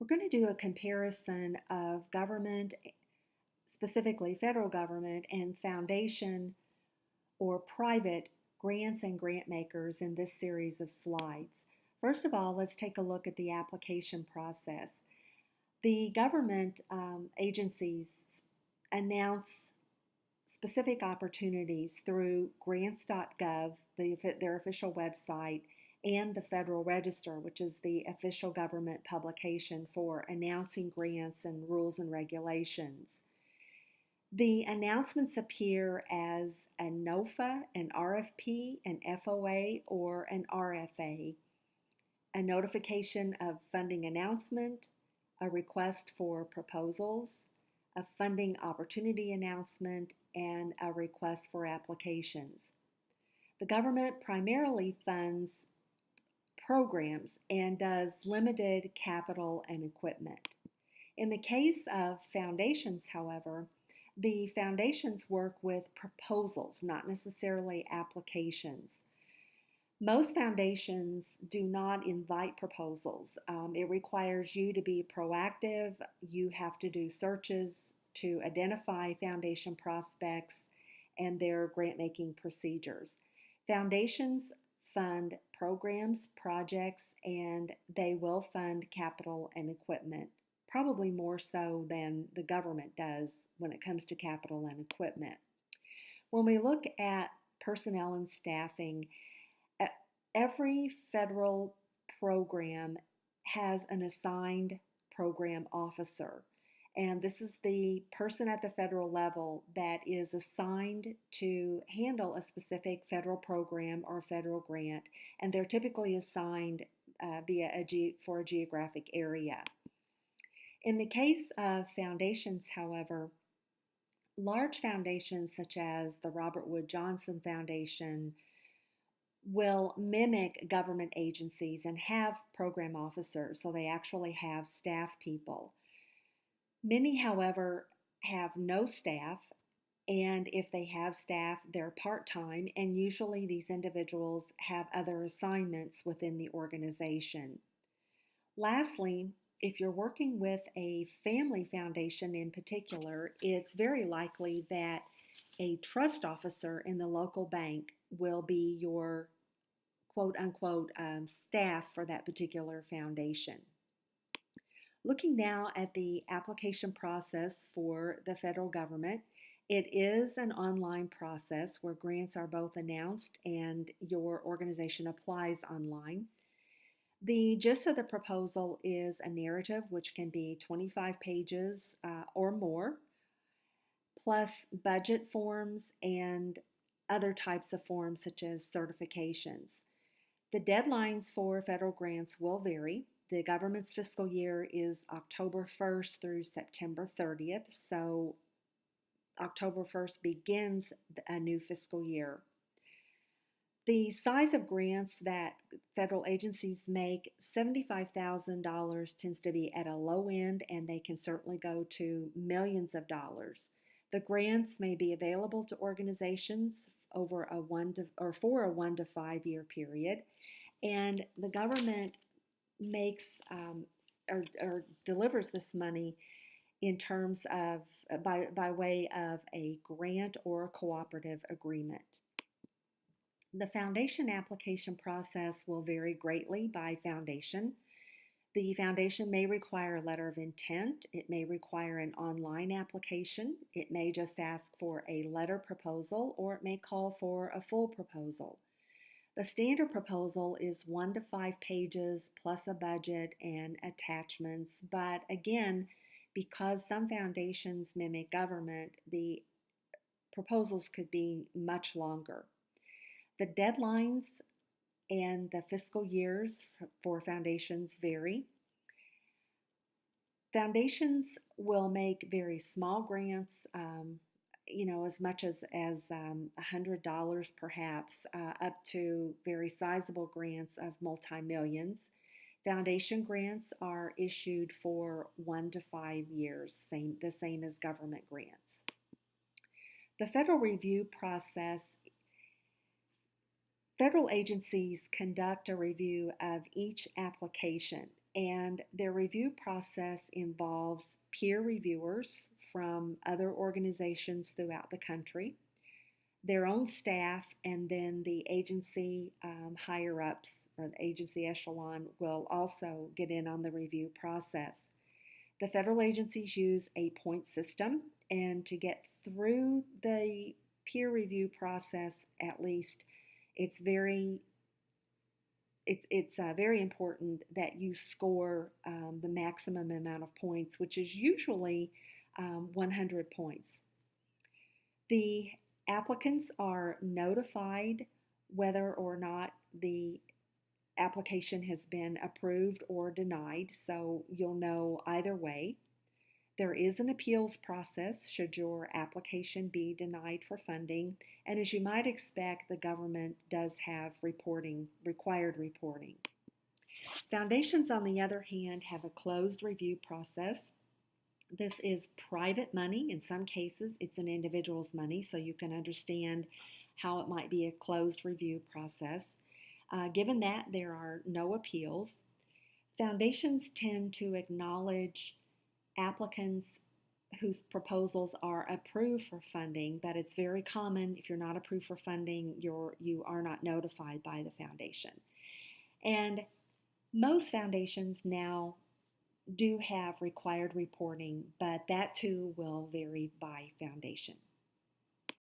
We're going to do a comparison of government, specifically federal government, and foundation or private grants and grant makers in this series of slides. First of all, let's take a look at the application process. The government agencies announce specific opportunities through grants.gov, their official website, and the Federal Register, which is the official government publication for announcing grants and rules and regulations. The announcements appear as a NOFA, an RFP, an FOA, or an RFA, a notification of funding announcement, a request for proposals, a funding opportunity announcement, and a request for applications. The government primarily funds programs and does limited capital and equipment. In the case of foundations, however, the foundations work with proposals, not necessarily applications. Most foundations do not invite proposals. It requires you to be proactive. You have to do searches to identify foundation prospects and their grant-making procedures. Foundations fund programs, projects, and they will fund capital and equipment, probably more so than the government does when it comes to capital and equipment. When we look at personnel and staffing, every federal program has an assigned program officer, and this is the person at the federal level that is assigned to handle a specific federal program or federal grant, and they're typically assigned for a geographic area. In the case of foundations, however, large foundations such as the Robert Wood Johnson Foundation will mimic government agencies and have program officers, so they actually have staff people. Many, however, have no staff, and if they have staff, they're part-time, and usually these individuals have other assignments within the organization. Lastly, if you're working with a family foundation in particular, it's very likely that a trust officer in the local bank will be your quote-unquote staff for that particular foundation. Looking now at the application process for the federal government, it is an online process where grants are both announced and your organization applies online. The gist of the proposal is a narrative which can be 25 pages or more, plus budget forms and other types of forms such as certifications. The deadlines for federal grants will vary. The government's fiscal year is October 1st through September 30th, so October 1st begins a new fiscal year. The size of grants that federal agencies make, $75,000 tends to be at a low end, and they can certainly go to millions of dollars. The grants may be available to organizations for a 1 to 5 year period, and the government makes or delivers this money in terms of by way of a grant or a cooperative agreement. The foundation application process will vary greatly by foundation. The foundation may require a letter of intent. It may require an online application. It may just ask for a letter proposal, or it may call for a full proposal. The standard proposal is 1 to 5 pages plus a budget and attachments, but again, because some foundations mimic government, the proposals could be much longer. The deadlines and the fiscal years for foundations vary. Foundations will make very small grants, as much as $100 perhaps, up to very sizable grants of multi-millions. Foundation grants are issued for 1 to 5 years, the same as government grants. The federal review process. Federal agencies conduct a review of each application. And their review process involves peer reviewers from other organizations throughout the country, their own staff, and then the agency higher ups or the agency echelon will also get in on the review process. The federal agencies use a point system, and to get through the peer review process, at least, it's very important that you score the maximum amount of points, which is usually 100 points. The applicants are notified whether or not the application has been approved or denied, so you'll know either way. There is an appeals process should your application be denied for funding, and as you might expect, the government does have required reporting. Foundations, on the other hand, have a closed review process. This is private money. In some cases, it's an individual's money, so you can understand how it might be a closed review process. Given that there are no appeals, foundations tend to acknowledge applicants whose proposals are approved for funding, but it's very common if you're not approved for funding, you are not notified by the foundation. And most foundations now do have required reporting, but that too will vary by foundation.